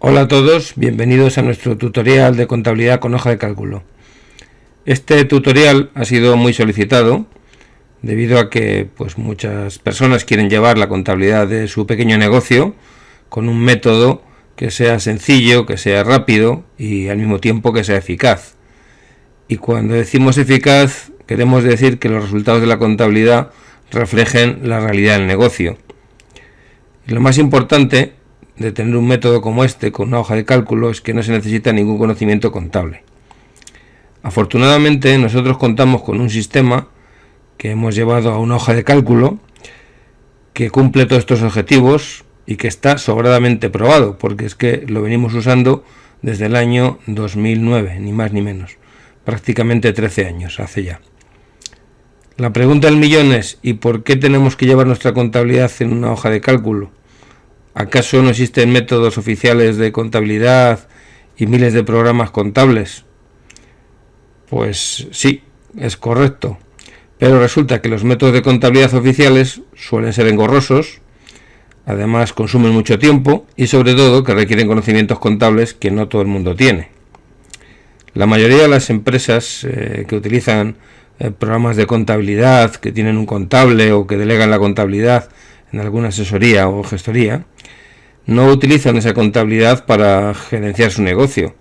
Hola a todos, bienvenidos a nuestro tutorial de contabilidad con hoja de cálculo. Este tutorial ha sido muy solicitado debido a que muchas personas quieren llevar la contabilidad de su pequeño negocio con un método que sea sencillo, que sea rápido y al mismo tiempo que sea eficaz. Y cuando decimos eficaz, queremos decir que los resultados de la contabilidad reflejen la realidad del negocio. Y lo más importante de tener un método como este con una hoja de cálculo es que no se necesita ningún conocimiento contable. Afortunadamente nosotros contamos con un sistema que hemos llevado a una hoja de cálculo que cumple todos estos objetivos y que está sobradamente probado, porque es que lo venimos usando desde el año 2009, ni más ni menos, prácticamente 13 años hace ya. La pregunta del millón es: ¿y por qué tenemos que llevar nuestra contabilidad en una hoja de cálculo? ¿Acaso no existen métodos oficiales de contabilidad y miles de programas contables? Pues sí, es correcto, pero resulta que los métodos de contabilidad oficiales suelen ser engorrosos, además consumen mucho tiempo y sobre todo que requieren conocimientos contables que no todo el mundo tiene. La mayoría de las empresas que utilizan programas de contabilidad, que tienen un contable o que delegan la contabilidad en alguna asesoría o gestoría, no utilizan esa contabilidad para gerenciar su negocio.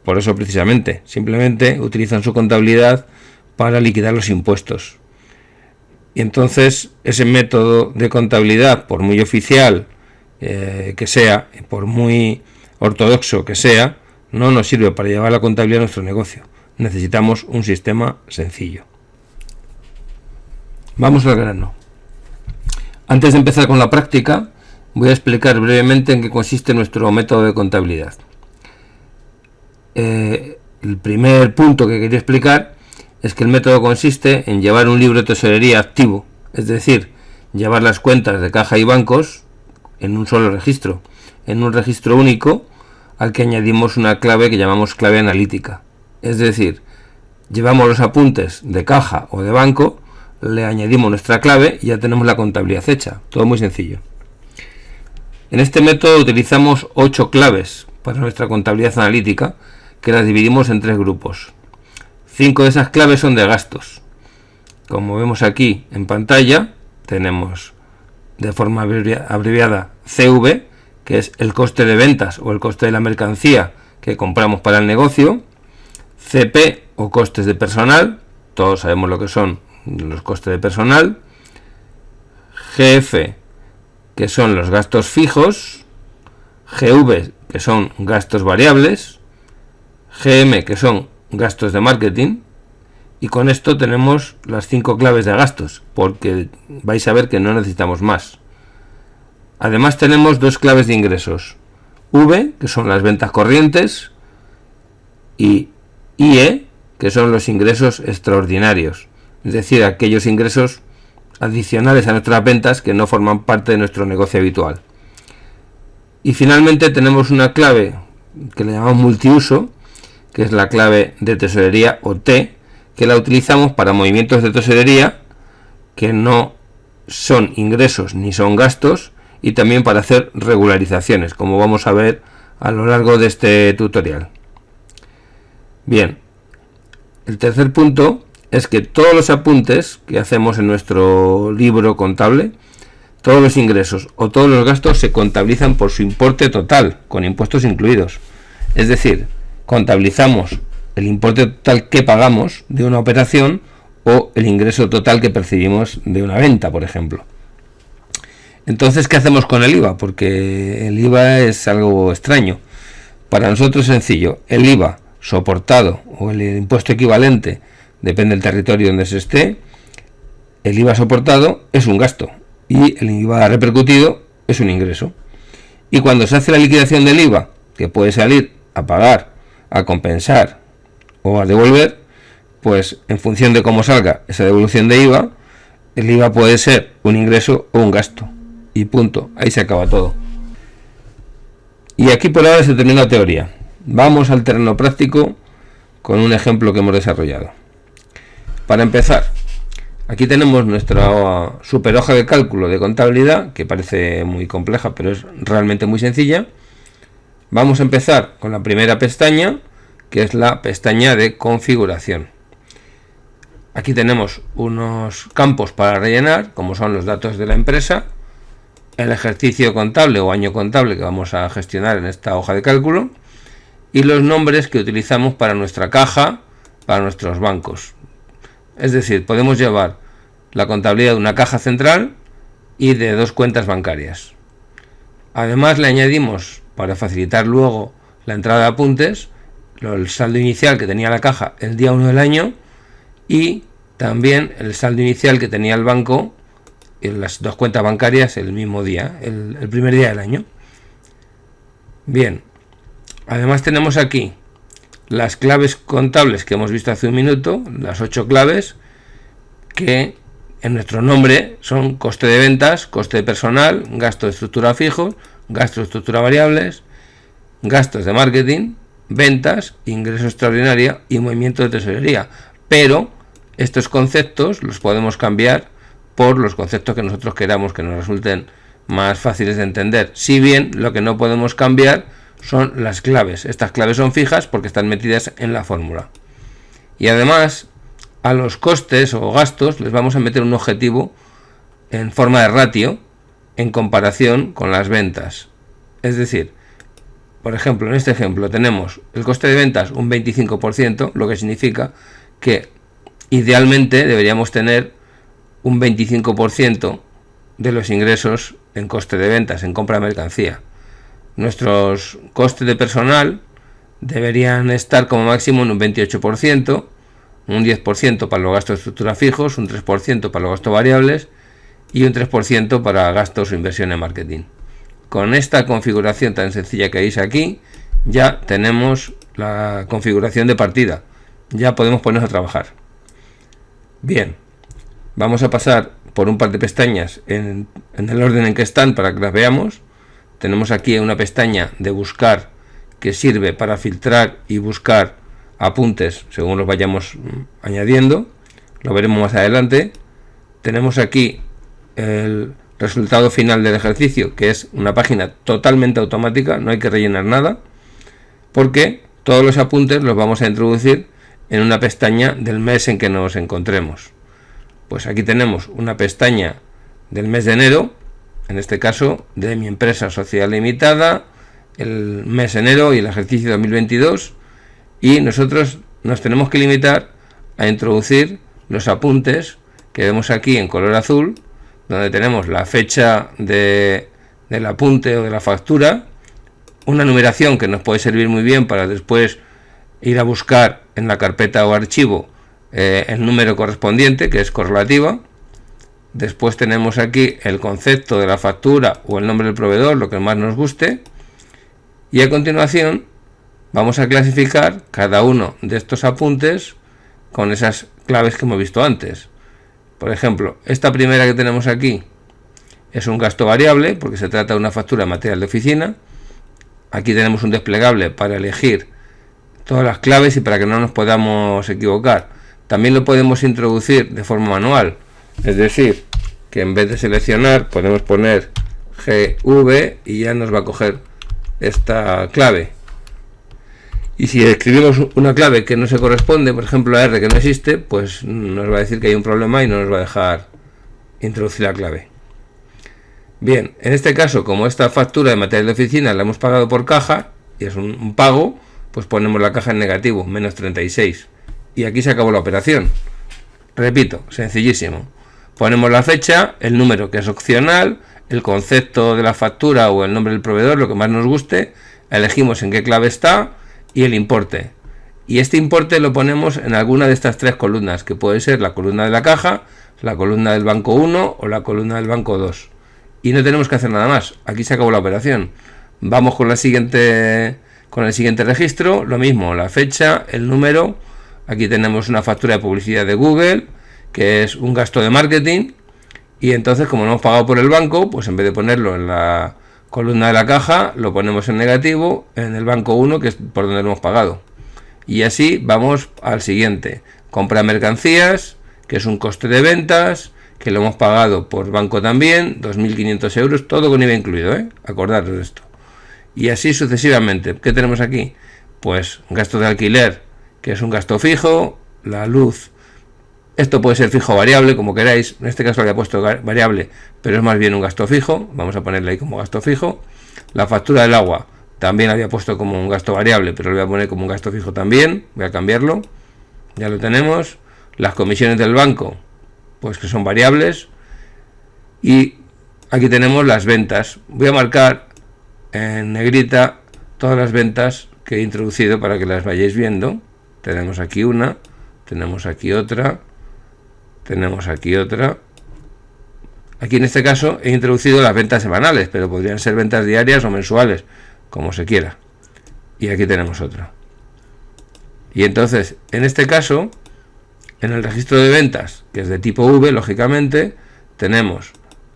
Por eso precisamente, simplemente utilizan su contabilidad para liquidar los impuestos. Y entonces ese método de contabilidad, por muy oficial que sea, por muy ortodoxo que sea, no nos sirve para llevar la contabilidad a nuestro negocio. Necesitamos un sistema sencillo. Vamos al grano. Antes de empezar con la práctica, voy a explicar brevemente en qué consiste nuestro método de contabilidad. El primer punto que quería explicar es que el método consiste en llevar un libro de tesorería activo, es decir, llevar las cuentas de caja y bancos en un solo registro, en un registro único al que añadimos una clave que llamamos clave analítica. Es decir, llevamos los apuntes de caja o de banco, le añadimos nuestra clave y ya tenemos la contabilidad hecha. Todo muy sencillo. En este método utilizamos 8 claves para nuestra contabilidad analítica, que las dividimos en 3 grupos. 5 de esas claves son de gastos. Como vemos aquí en pantalla, tenemos de forma abreviada CV, que es el coste de ventas o el coste de la mercancía que compramos para el negocio. CP o costes de personal, todos sabemos lo que son los costes de personal. GF, que son los gastos fijos. GV, que son gastos variables. GM, que son gastos de marketing. Y con esto tenemos las 5 claves de gastos, porque vais a ver que no necesitamos más. Además tenemos 2 claves de ingresos. V, que son las ventas corrientes, y IE, que son los ingresos extraordinarios, es decir, aquellos ingresos adicionales a nuestras ventas que no forman parte de nuestro negocio habitual. Y finalmente tenemos una clave que le llamamos multiuso, que es la clave de tesorería o T, que la utilizamos para movimientos de tesorería que no son ingresos ni son gastos, y también para hacer regularizaciones, como vamos a ver a lo largo de este tutorial. Bien, el tercer punto es que todos los apuntes que hacemos en nuestro libro contable, todos los ingresos o todos los gastos se contabilizan por su importe total, con impuestos incluidos. Es decir, contabilizamos el importe total que pagamos de una operación o el ingreso total que percibimos de una venta, por ejemplo. Entonces, ¿qué hacemos con el IVA? Porque el IVA es algo extraño. Para nosotros es sencillo. El IVA soportado o el impuesto equivalente, depende del territorio donde se esté, el IVA soportado es un gasto y el IVA repercutido es un ingreso. Y cuando se hace la liquidación del IVA, que puede salir a pagar, a compensar o a devolver, pues en función de cómo salga esa devolución de IVA, el IVA puede ser un ingreso o un gasto. Y punto, ahí se acaba todo. Y aquí por ahora se termina la teoría. Vamos al terreno práctico con un ejemplo que hemos desarrollado. Para empezar, aquí tenemos nuestra super hoja de cálculo de contabilidad, que parece muy compleja, pero es realmente muy sencilla. Vamos a empezar con la primera pestaña, que es la pestaña de configuración. Aquí tenemos unos campos para rellenar, como son los datos de la empresa, el ejercicio contable o año contable que vamos a gestionar en esta hoja de cálculo, y los nombres que utilizamos para nuestra caja, para nuestros bancos. Es decir, podemos llevar la contabilidad de una caja central y de 2 cuentas bancarias. Además le añadimos, para facilitar luego la entrada de apuntes, el saldo inicial que tenía la caja el día 1 del año y también el saldo inicial que tenía el banco en las 2 cuentas bancarias el mismo día, el primer día del año. Bien, además tenemos aquí las claves contables que hemos visto hace un minuto, las 8 claves que en nuestro nombre son coste de ventas, coste de personal, gasto de estructura fijo, gasto de estructura variables, gastos de marketing, ventas, ingreso extraordinario y movimiento de tesorería. Pero estos conceptos los podemos cambiar por los conceptos que nosotros queramos que nos resulten más fáciles de entender. Si bien lo que no podemos cambiar son las claves. Estas claves son fijas porque están metidas en la fórmula. Y además a los costes o gastos les vamos a meter un objetivo en forma de ratio en comparación con las ventas. Es decir, por ejemplo, en este ejemplo tenemos el coste de ventas un 25%, lo que significa que idealmente deberíamos tener un 25% de los ingresos en coste de ventas, en compra de mercancía. Nuestros costes de personal deberían estar como máximo en un 28%, un 10% para los gastos de estructura fijos, un 3% para los gastos variables y un 3% para gastos o inversión en marketing. Con esta configuración tan sencilla que veis aquí, ya tenemos la configuración de partida. Ya podemos ponernos a trabajar. Bien, vamos a pasar por un par de pestañas en el orden en que están para que las veamos. Tenemos aquí una pestaña de buscar que sirve para filtrar y buscar apuntes según los vayamos añadiendo. Lo veremos más adelante. Tenemos aquí el resultado final del ejercicio, que es una página totalmente automática, no hay que rellenar nada, porque todos los apuntes los vamos a introducir en una pestaña del mes en que nos encontremos. Pues aquí tenemos una pestaña del mes de enero, en este caso de mi empresa Sociedad Limitada, el mes de enero y el ejercicio 2022, y nosotros nos tenemos que limitar a introducir los apuntes que vemos aquí en color azul, donde tenemos la fecha del apunte o de la factura, una numeración que nos puede servir muy bien para después ir a buscar en la carpeta o archivo el número correspondiente, que es correlativa. Después tenemos aquí el concepto de la factura o el nombre del proveedor, lo que más nos guste, y a continuación vamos a clasificar cada uno de estos apuntes con esas claves que hemos visto antes. Por ejemplo, esta primera que tenemos aquí es un gasto variable porque se trata de una factura de material de oficina. Aquí tenemos un desplegable para elegir todas las claves y para que no nos podamos equivocar. También lo podemos introducir de forma manual, es decir, que en vez de seleccionar podemos poner GV y ya nos va a coger esta clave. Y si escribimos una clave que no se corresponde, por ejemplo la R que no existe, pues nos va a decir que hay un problema y no nos va a dejar introducir la clave. Bien, en este caso, como esta factura de material de oficina la hemos pagado por caja y es un pago, pues ponemos la caja en negativo, menos 36. Y aquí se acabó la operación. Repito, sencillísimo. Ponemos la fecha, el número que es opcional, el concepto de la factura o el nombre del proveedor, lo que más nos guste, elegimos en qué clave está y el importe. Y este importe lo ponemos en alguna de estas 3 columnas, que puede ser la columna de la caja, la columna del banco 1 o la columna del banco 2. Y no tenemos que hacer nada más. Aquí se acabó la operación. Vamos con el siguiente registro, lo mismo, la fecha, el número. Aquí tenemos una factura de publicidad de Google, que es un gasto de marketing. Y entonces, como no hemos pagado por el banco, pues en vez de ponerlo en la columna de la caja, lo ponemos en negativo en el banco 1, que es por donde lo hemos pagado. Y así vamos al siguiente. Compra de mercancías, que es un coste de ventas, que lo hemos pagado por banco también, 2.500 euros, todo con IVA incluido, acordaros de esto. y así sucesivamente. ¿Qué tenemos aquí? Pues gasto de alquiler, que es un gasto fijo, la luz, esto puede ser fijo o variable, como queráis, en este caso le he puesto variable, pero es más bien un gasto fijo, vamos a ponerle ahí como gasto fijo. La factura del agua también la había puesto como un gasto variable, pero lo voy a poner como un gasto fijo también, voy a cambiarlo, ya lo tenemos. Las comisiones del banco, pues que son variables, y aquí tenemos las ventas. Voy a marcar en negrita todas las ventas que he introducido para que las vayáis viendo. Tenemos aquí una, tenemos aquí otra, tenemos aquí otra. Aquí en este caso he introducido las ventas semanales, pero podrían ser ventas diarias o mensuales, como se quiera. Y aquí tenemos otra. Y entonces, en este caso, en el registro de ventas, que es de tipo V, lógicamente, tenemos,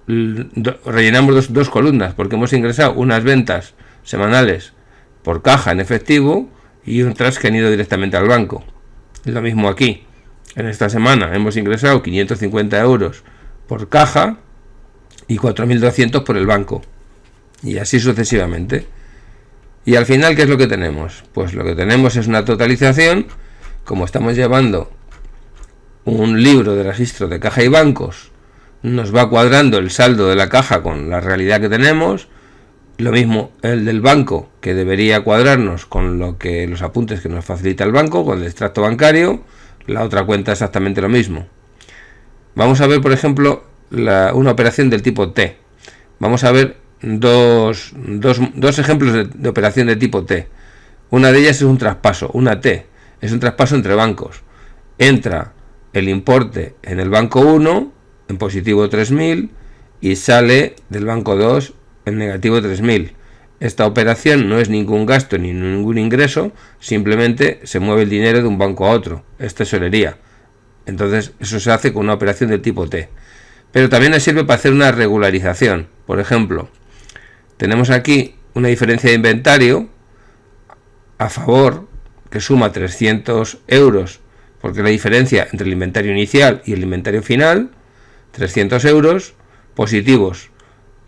rellenamos dos columnas, porque hemos ingresado unas ventas semanales por caja en efectivo y otras que han ido directamente al banco. Es lo mismo aquí. En esta semana hemos ingresado 550 euros por caja y 4.200 por el banco. Y así sucesivamente. Y al final, ¿qué es lo que tenemos? Pues lo que tenemos es una totalización. Como estamos llevando un libro de registro de caja y bancos, nos va cuadrando el saldo de la caja con la realidad que tenemos. Lo mismo el del banco, que debería cuadrarnos con los apuntes que nos facilita el banco, con el extracto bancario. La otra cuenta exactamente lo mismo. Vamos a ver, por ejemplo, una operación del tipo T. Vamos a ver dos ejemplos de operación de tipo T. Una de ellas es un traspaso, una T. Es un traspaso entre bancos. Entra el importe en el banco 1 en positivo 3.000 y sale del banco 2 en negativo 3.000. Esta operación no es ningún gasto ni ningún ingreso, simplemente se mueve el dinero de un banco a otro. Es tesorería. Entonces eso se hace con una operación del tipo T. Pero también nos sirve para hacer una regularización. Por ejemplo, tenemos aquí una diferencia de inventario a favor que suma 300 euros, porque la diferencia entre el inventario inicial y el inventario final, 300 euros positivos.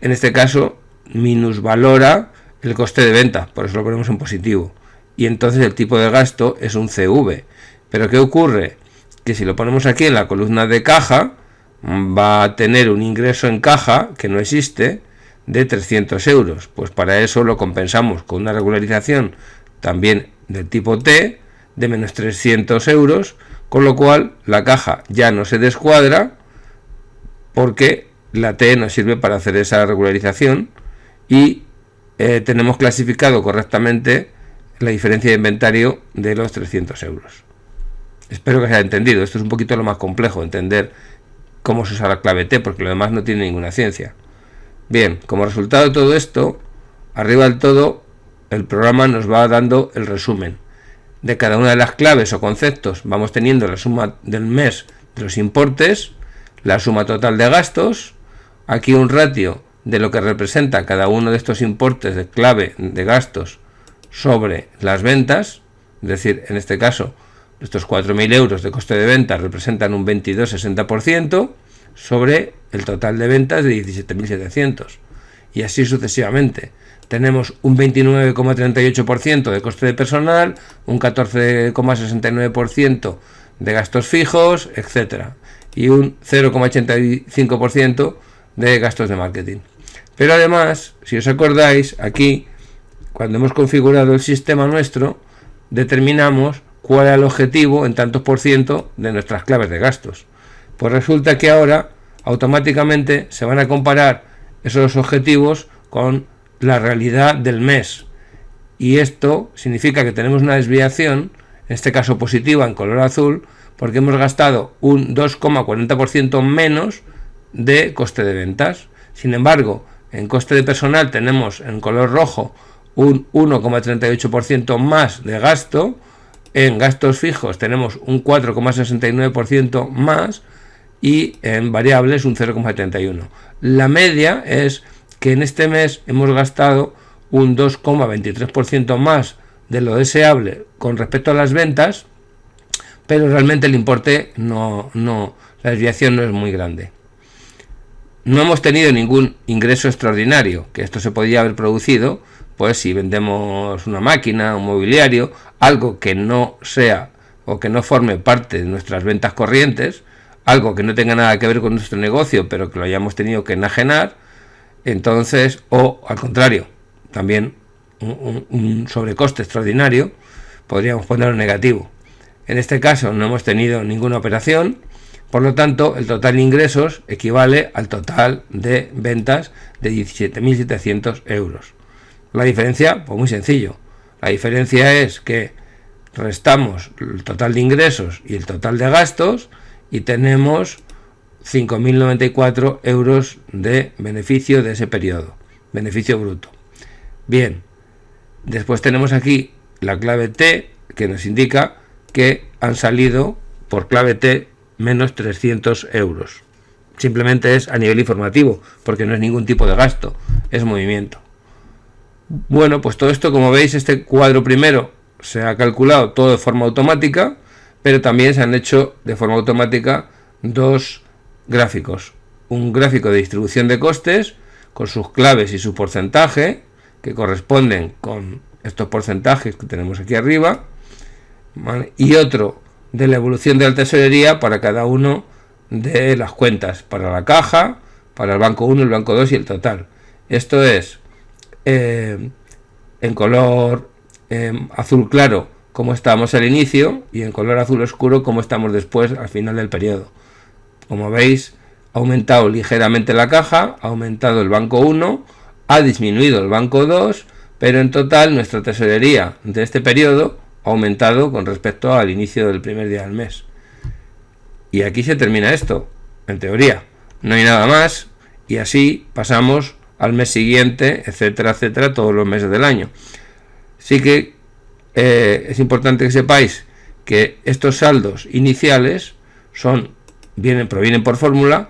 En este caso, minusvalora el coste de venta, por eso lo ponemos en positivo. Y entonces el tipo de gasto es un CV. Pero ¿qué ocurre? Que si lo ponemos aquí en la columna de caja, va a tener un ingreso en caja que no existe de 300 euros. Pues para eso lo compensamos con una regularización también del tipo T de menos 300 euros, con lo cual la caja ya no se descuadra porque la T nos sirve para hacer esa regularización y tenemos clasificado correctamente la diferencia de inventario de los 300 euros. Espero que se haya entendido. Esto es un poquito lo más complejo, entender cómo se usa la clave T, porque lo demás no tiene ninguna ciencia. Bien, como resultado de todo esto, arriba del todo, el programa nos va dando el resumen de cada una de las claves o conceptos. Vamos teniendo la suma del mes de los importes, la suma total de gastos, aquí un ratio de lo que representa cada uno de estos importes de clave de gastos sobre las ventas, es decir, en este caso, estos 4.000 euros de coste de venta representan un 22,60% sobre el total de ventas de 17.700. Y así sucesivamente. Tenemos un 29,38% de coste de personal, un 14,69% de gastos fijos, etc. Y un 0,85% de gastos de marketing. Pero además, si os acordáis, aquí, cuando hemos configurado el sistema nuestro, determinamos cuál era el objetivo en tantos por ciento de nuestras claves de gastos. Pues resulta que ahora automáticamente se van a comparar esos objetivos con la realidad del mes. Y esto significa que tenemos una desviación, en este caso positiva en color azul, porque hemos gastado un 2,40% menos de coste de ventas. Sin embargo, en coste de personal tenemos en color rojo un 1,38% más de gasto. En gastos fijos tenemos un 4,69% más y en variables un 0,71%. La media es que en este mes hemos gastado un 2,23% más de lo deseable con respecto a las ventas, pero realmente el importe la desviación no es muy grande. No hemos tenido ningún ingreso extraordinario, que esto se podía haber producido pues si vendemos una máquina, un mobiliario, algo que no sea o que no forme parte de nuestras ventas corrientes, algo que no tenga nada que ver con nuestro negocio, pero que lo hayamos tenido que enajenar, entonces, o al contrario, también un sobrecoste extraordinario, podríamos ponerlo negativo. En este caso no hemos tenido ninguna operación, por lo tanto el total de ingresos equivale al total de ventas de 17.700 euros. La diferencia, pues muy sencillo, la diferencia es que restamos el total de ingresos y el total de gastos y tenemos 5.094 euros de beneficio de ese periodo, beneficio bruto. Bien, después tenemos aquí la clave T, que nos indica que han salido por clave T menos 300 euros. Simplemente es a nivel informativo, porque no es ningún tipo de gasto, es movimiento. Bueno, pues todo esto, como veis, este cuadro primero se ha calculado todo de forma automática, pero también se han hecho de forma automática dos gráficos. Un gráfico de distribución de costes con sus claves y su porcentaje, que corresponden con estos porcentajes que tenemos aquí arriba, ¿vale? Y otro de la evolución de la tesorería para cada uno de las cuentas, para la caja, para el banco 1, el banco 2 y el total. Esto es en color azul claro como estábamos al inicio y en color azul oscuro como estamos después al final del periodo. Como veis, ha aumentado ligeramente la caja, ha aumentado el banco 1, ha disminuido el banco 2, pero en total nuestra tesorería de este periodo ha aumentado con respecto al inicio del primer día del mes. Y aquí se termina esto, en teoría. No hay nada más y así pasamos al mes siguiente, etcétera, etcétera, todos los meses del año. Sí que es importante que sepáis que estos saldos iniciales provienen por fórmula.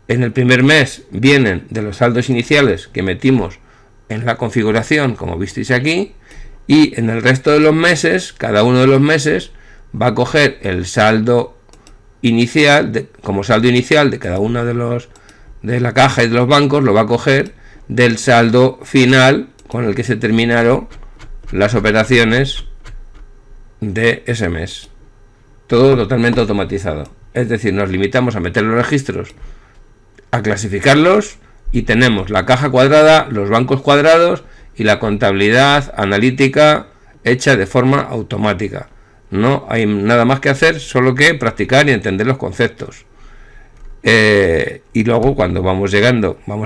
En el primer mes vienen de los saldos iniciales que metimos en la configuración, como visteis aquí, y en el resto de los meses, cada uno de los meses va a coger el saldo inicial, como saldo inicial de cada uno de la caja y de los bancos, lo va a coger del saldo final con el que se terminaron las operaciones de ese mes. Todo totalmente automatizado. Es decir, nos limitamos a meter los registros, a clasificarlos y tenemos la caja cuadrada, los bancos cuadrados y la contabilidad analítica hecha de forma automática. No hay nada más que hacer, solo que practicar y entender los conceptos. Y luego cuando vamos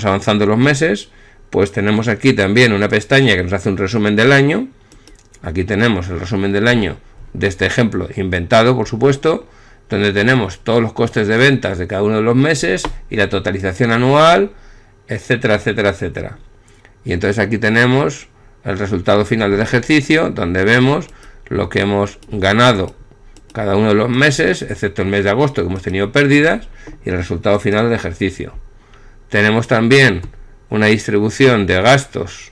avanzando los meses, pues tenemos aquí también una pestaña que nos hace un resumen del año. Aquí tenemos el resumen del año de este ejemplo inventado, por supuesto, donde tenemos todos los costes de ventas de cada uno de los meses y la totalización anual, etcétera, etcétera, etcétera. Y entonces aquí tenemos el resultado final del ejercicio, donde vemos lo que hemos ganado cada uno de los meses, excepto el mes de agosto, que hemos tenido pérdidas, y el resultado final del ejercicio. Tenemos también una distribución de gastos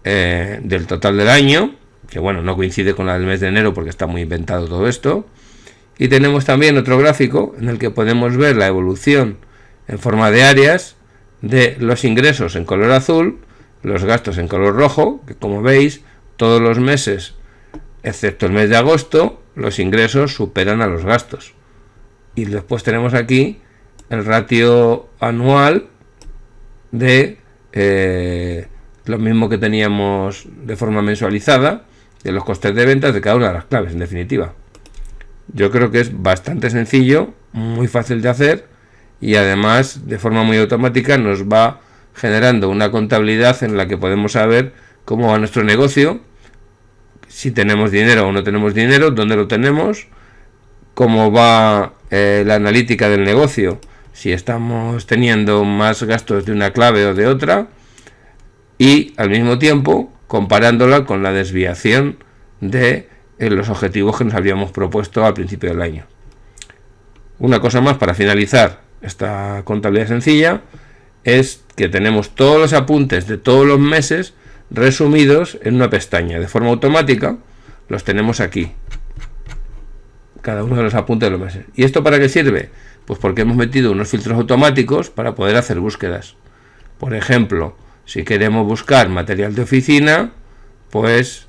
del total del año, que bueno, no coincide con la del mes de enero porque está muy inventado todo esto. Y tenemos también otro gráfico en el que podemos ver la evolución en forma de áreas de los ingresos en color azul, los gastos en color rojo, que como veis, todos los meses, excepto el mes de agosto, los ingresos superan a los gastos. Y después tenemos aquí el ratio anual de lo mismo que teníamos de forma mensualizada, de los costes de ventas de cada una de las claves, en definitiva. Yo creo que es bastante sencillo, muy fácil de hacer y además de forma muy automática nos va generando una contabilidad en la que podemos saber cómo va nuestro negocio, si tenemos dinero o no tenemos dinero, dónde lo tenemos, cómo va la analítica del negocio, si estamos teniendo más gastos de una clave o de otra, y al mismo tiempo comparándola con la desviación de los objetivos que nos habíamos propuesto al principio del año. Una cosa más para finalizar esta contabilidad sencilla es que tenemos todos los apuntes de todos los meses resumidos en una pestaña de forma automática. Los tenemos aquí, cada uno de los apuntes de los meses. ¿Y esto para qué sirve? Pues porque hemos metido unos filtros automáticos para poder hacer búsquedas. Por ejemplo, si queremos buscar material de oficina, pues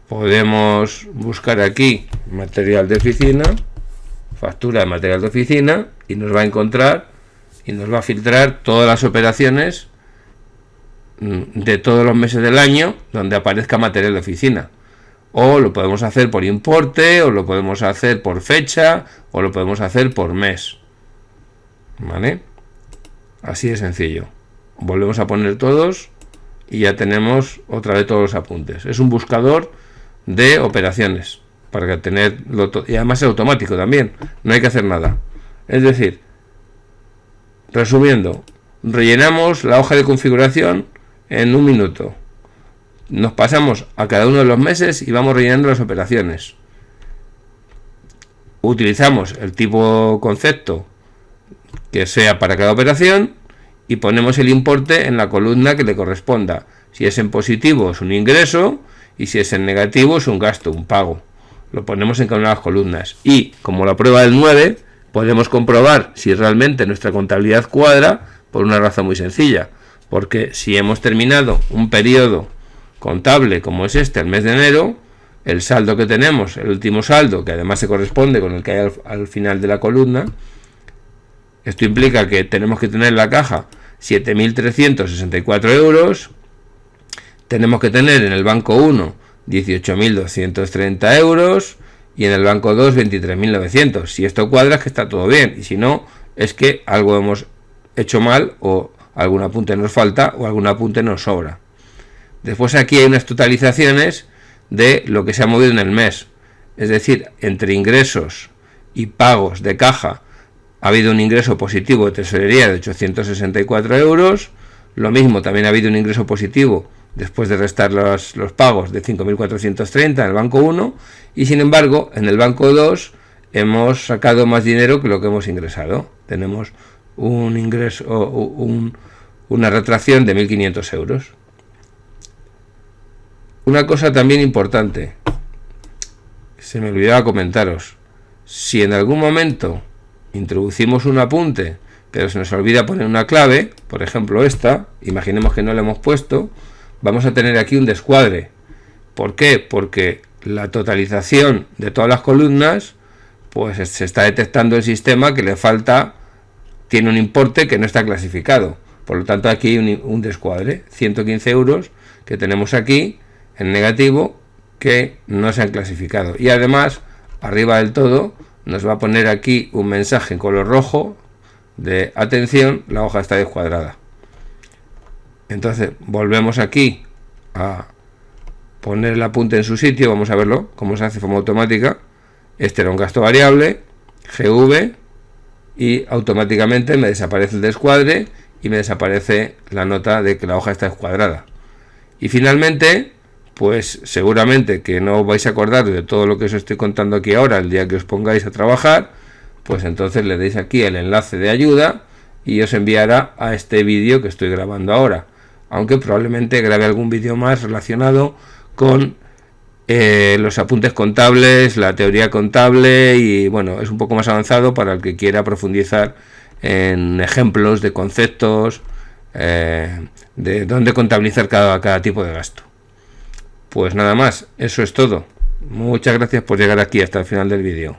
podemos buscar aquí material de oficina, factura de material de oficina, y nos va a encontrar y nos va a filtrar todas las operaciones de todos los meses del año donde aparezca material de oficina. O lo podemos hacer por importe, o lo podemos hacer por fecha, o lo podemos hacer por mes. ¿Vale? Así de sencillo. Volvemos a poner todos y ya tenemos otra vez todos los apuntes. Es un buscador de operaciones para tenerlo todo, y además es automático también, no hay que hacer nada. Es decir, resumiendo, rellenamos la hoja de configuración en un minuto. Nos pasamos a cada uno de los meses y vamos rellenando las operaciones. Utilizamos el tipo concepto que sea para cada operación y ponemos el importe en la columna que le corresponda. Si es en positivo es un ingreso y si es en negativo es un gasto, un pago. Lo ponemos en cada una de las columnas y, como la prueba del 9, podemos comprobar si realmente nuestra contabilidad cuadra por una razón muy sencilla, porque si hemos terminado un periodo contable como es este, el mes de enero, el saldo que tenemos, el último saldo, que además se corresponde con el que hay al final de la columna, esto implica que tenemos que tener en la caja 7.364 euros, tenemos que tener en el banco 1 18.230 euros y en el banco 2 23.900. Si esto cuadra es que está todo bien, y si no es que algo hemos hecho mal, o algún apunte nos falta o algún apunte nos sobra. Después aquí hay unas totalizaciones de lo que se ha movido en el mes, es decir, entre ingresos y pagos de caja ha habido un ingreso positivo de tesorería de 864 euros, lo mismo también ha habido un ingreso positivo después de restar los pagos de 5.430 en el banco 1, y sin embargo en el banco 2 hemos sacado más dinero que lo que hemos ingresado. Tenemos un ingreso, una retracción de 1.500 euros. Una cosa también importante, se me olvidaba comentaros: si en algún momento introducimos un apunte pero se nos olvida poner una clave, por ejemplo esta, imaginemos que no la hemos puesto, vamos a tener aquí un descuadre. ¿Por qué? Porque la totalización de todas las columnas, pues se está detectando el sistema que le falta, tiene un importe que no está clasificado. Por lo tanto aquí hay un descuadre, 115 euros que tenemos aquí en negativo que no se han clasificado. Y además, arriba del todo, nos va a poner aquí un mensaje en color rojo de atención, la hoja está descuadrada. Entonces volvemos aquí a poner el apunte en su sitio, vamos a verlo cómo se hace de forma automática. Este era un gasto variable, GV, y automáticamente me desaparece el descuadre y me desaparece la nota de que la hoja está descuadrada. Y finalmente, pues seguramente que no vais a acordar de todo lo que os estoy contando aquí ahora el día que os pongáis a trabajar, pues entonces le deis aquí el enlace de ayuda y os enviará a este vídeo que estoy grabando ahora, aunque probablemente grabe algún vídeo más relacionado con los apuntes contables, la teoría contable, y bueno, es un poco más avanzado para el que quiera profundizar en ejemplos de conceptos, de dónde contabilizar cada tipo de gasto. Pues nada más, eso es todo. Muchas gracias por llegar aquí hasta el final del vídeo.